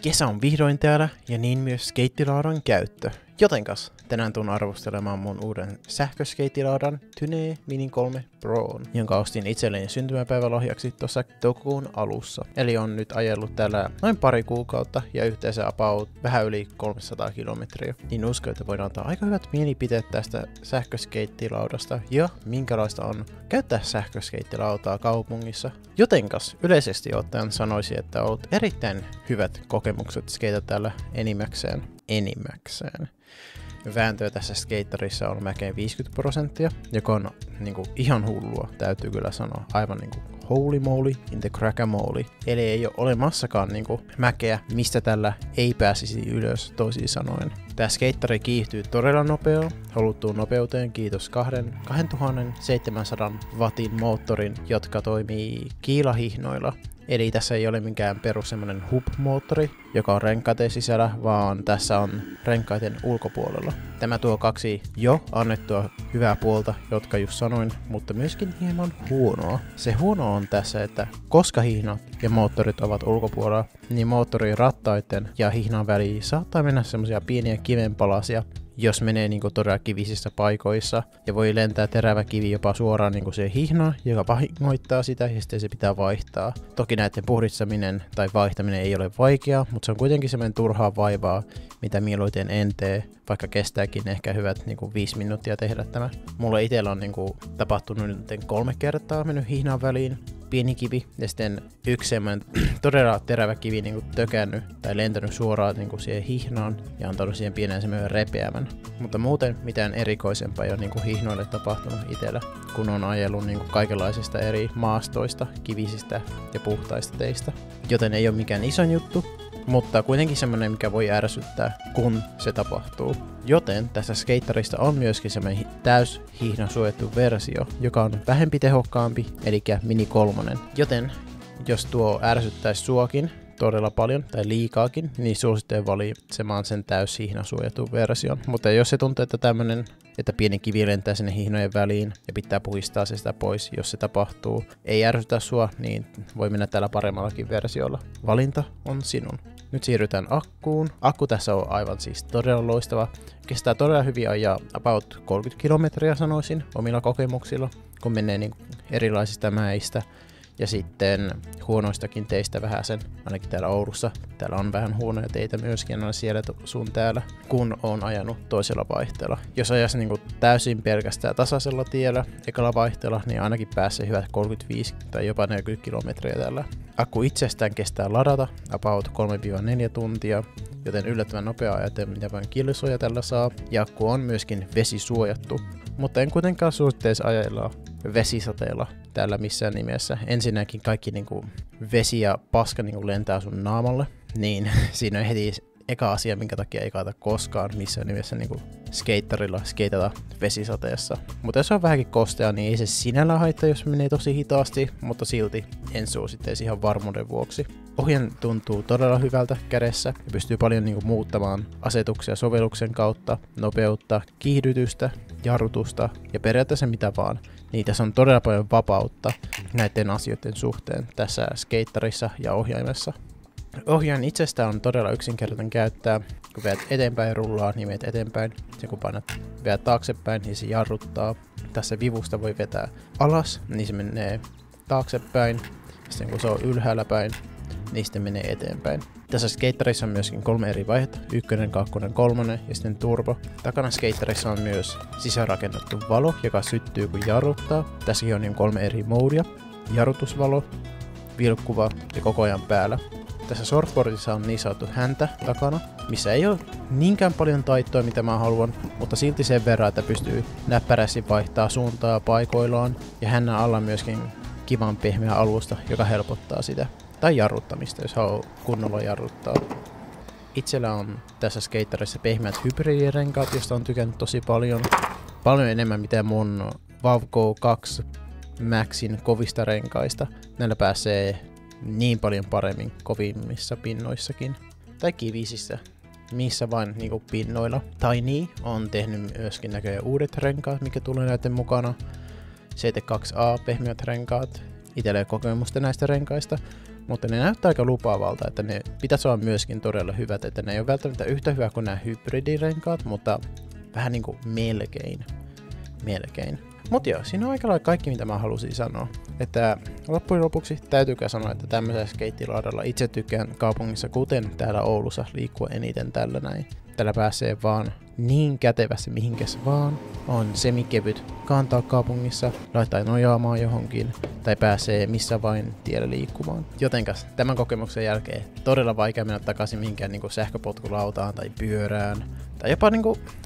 Kesä on vihdoin täällä ja niin myös skeittilaudan käyttö. Jotenkas tänään tuun arvostelemaan mun uuden sähköskeittilaudan Tynee Mini 3 Proon, jonka ostin itselleni syntymäpäivälahjaksi tuossa toukokuun alussa. Eli on nyt ajellut täällä noin pari kuukautta ja yhteensä about vähän yli 300 kilometriä. Niin uskon, että voidaan antaa aika hyvät mielipiteet tästä sähköskeittilaudasta ja minkälaista on käyttää sähköskeittilautaa kaupungissa. Jotenkas yleisesti ottaen sanoisin, että on ollut erittäin hyvät kokemukset skeitä täällä enimmäkseen. Vääntöä tässä skaterissa on melkein 50%, joka on niinku ihan hullua, täytyy kyllä sanoa. Aivan niinku holy moly in the crackamole. Eli ei ole olemassakaan niinku mäkeä, mistä tällä ei pääsisi ylös, toisin sanoen. Tää skateri kiihtyy todella nopeaa, haluttuun nopeuteen kiitos 2700 wattin moottorin, jotka toimii kiilahihnoilla. Eli tässä ei ole mikään perus semmonen hub-moottori, joka on renkaiden sisällä, vaan tässä on renkaiden ulkopuolella. Tämä tuo kaksi jo annettua hyvää puolta, jotka just sanoin, mutta myöskin hieman huonoa. Se huono on tässä, että koska hihnat ja moottorit ovat ulkopuolella, niin moottorin rattaiden ja hihnan väliin saattaa mennä semmosia pieniä kivenpalasia, jos menee niinku todella kivisissä paikoissa, ja voi lentää terävä kivi jopa suoraan niinku se hihna, joka vahingoittaa sitä, ja sitten se pitää vaihtaa. Toki näiden puhdistaminen tai vaihtaminen ei ole vaikeaa, mutta se on kuitenkin semmoinen turhaa vaivaa, mitä mieluiten en tee, vaikka kestääkin ehkä hyvät niinku 5 minuuttia tehdä tämä. Mulla itsellä on niinku tapahtunut nyt 3 kertaa mennyt hihnan väliin pieni kivi, ja sitten yksi semmoinen todella terävä kivi niinku tökännyt tai lentänyt suoraan niinku siihen hihnaan ja antanut siihen pienen semmoinen repeämän. Mutta muuten mitään erikoisempaa ei ole niinku hihnoille tapahtunut itsellä, kun on ajellut niinku kaikenlaisista eri maastoista, kivisistä ja puhtaista teistä. Joten ei ole mikään iso juttu, mutta kuitenkin semmoinen, mikä voi ärsyttää, kun se tapahtuu. Joten tässä skaterista on myöskin semmoinen täys hihnasuojattu versio, joka on vähempi tehokkaampi, eli Mini 3. Joten jos tuo ärsyttäisi suakin todella paljon tai liikaakin, niin suosittelen valitsemaan sen täys hihnasuojatun version. Mutta jos se tuntuu, että tämmönen, että pieni kivi lentää sinne hihnojen väliin ja pitää puhistaa se sitä pois, jos se tapahtuu, ei ärsytä sua, niin voi mennä tällä paremmallakin versiolla. Valinta on sinun. Nyt siirrytään akkuun. Akku tässä on aivan siis todella loistava. Kestää todella hyvin ajaa about 30 kilometriä sanoisin omilla kokemuksilla, kun menee niin erilaisista mäistä. Ja sitten huonoistakin teistä vähäsen, ainakin täällä Oulussa. Täällä on vähän huonoja teitä myöskin aina siellä sun täällä, kun on ajanut toisella vaihteella. Jos ajaisi niin täysin pelkästään tasaisella tiellä, ekalla vaihteella, niin ainakin pääsee hyvät 35 tai jopa 40 kilometriä tällä. Akku itsestään kestää ladata about 3-4 tuntia, joten yllättävän nopea ajatellen, mitä vain kilsuja tällä saa. Ja akku on myöskin vesisuojattu, mutta en kuitenkaan suositteisi ajella vesisateella täällä missään nimessä. Ensinnäkin kaikki niinku vesi ja paska niinku lentää sun naamalle, niin siinä on heti eka asia, minkä takia ei kannata koskaan missään nimessä niinku skaterilla skeitata vesisateessa. Mutta jos on vähänkin kostea, niin ei se sinällä haittaa, jos menee tosi hitaasti, mutta silti en suositteisi ihan varmuuden vuoksi. Ohjaan tuntuu todella hyvältä kädessä ja pystyy paljon niinku muuttamaan asetuksia sovelluksen kautta, nopeutta, kiihdytystä, jarrutusta ja periaatteessa mitä vaan. Niin tässä on todella paljon vapautta näiden asioiden suhteen tässä skaterissa ja ohjaimessa. Ohjaajan itsestään on todella yksinkertainen käyttää. Kun veät eteenpäin rullaa, niin veät eteenpäin. Ja kun veät taaksepäin, niin se jarruttaa. Tässä vivusta voi vetää alas, niin se menee taaksepäin. Sitten kun se on ylhäällä päin, niin sitten menee eteenpäin. Tässä skaterissa on myöskin 3 eri vaihetta, 1, 2, 3 ja sitten turbo. Takana skaterissa on myös sisäänrakennettu valo, joka syttyy kun jarruttaa. Tässäkin on 3 eri moodia, jarrutusvalo, vilkkuva ja koko ajan päällä. Tässä shortboardissa on niin sanottu häntä takana, missä ei ole niinkään paljon taitoa mitä mä haluan, mutta silti sen verran, että pystyy näppärästi vaihtaa suuntaa paikoillaan ja hännän alla myöskin kivan pehmeä alusta, joka helpottaa sitä. Tai jarruttamista, jos haluaa kunnolla jarruttaa. Itsellä on tässä skaterissa pehmeät hybridirenkaat, josta on tykännyt tosi paljon. Paljon enemmän mitä mun Vavco 2 Maxin kovista renkaista. Näillä pääsee niin paljon paremmin kovimmissa pinnoissakin. Tai kivisissä, missä vain niinku pinnoilla. Tiny on tehnyt myöskin näköjään uudet renkaat, mikä tulee näiden mukana. CT2A pehmeät renkaat. Itsellä ei kokemusta näistä renkaista, mutta ne näyttää aika lupaavalta, että ne pitäisi olla myöskin todella hyvät, että ne ei ole välttämättä yhtä hyvä kuin nämä hybridirenkaat, mutta vähän niinku melkein. Mut joo, siinä on aika lailla kaikki, mitä mä halusin sanoa. Että loppujen lopuksi täytyykö sanoa, että tämmöisellä skeittilaudalla itse tykkään kaupungissa, kuten täällä Oulussa, liikkua eniten tällä näin. Tällä pääsee vaan niin kätevästi mihinkäs vaan. On semikevyt kantaa kaupungissa, laittaa nojaamaan johonkin, tai pääsee missä vain tiellä liikkumaan. Jotenkas tämän kokemuksen jälkeen todella vaikea mennä takaisin mihinkään niinku sähköpotkulautaan tai pyörään. Tai jopa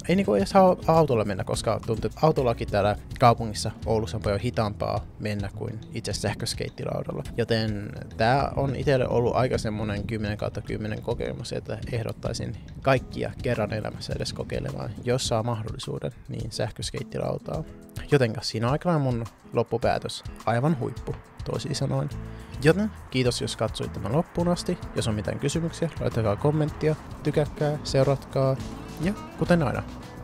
ei edes autolla mennä, koska tuntuu, että autollakin täällä kaupungissa Oulussa on paljon hitaampaa mennä kuin itse sähköskeittilaudalla. Joten tää on itselle ollut aika semmonen 10/10 kokemus, että ehdottaisin kaikkia kerran elämässä edes kokeilemaan, jos saa mahdollisuuden, niin sähköskeittilautaa. Jotenkas siinä on aika mun loppupäätös. Aivan huippu, toisin sanoen. Joten kiitos, jos katsoit tämän loppuun asti. Jos on mitään kysymyksiä, laittakaa kommenttia, tykätkää, seuratkaa. Ja kuten aina,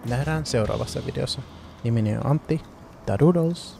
nähdään seuraavassa videossa. Nimeni on Antti. Tadoodles!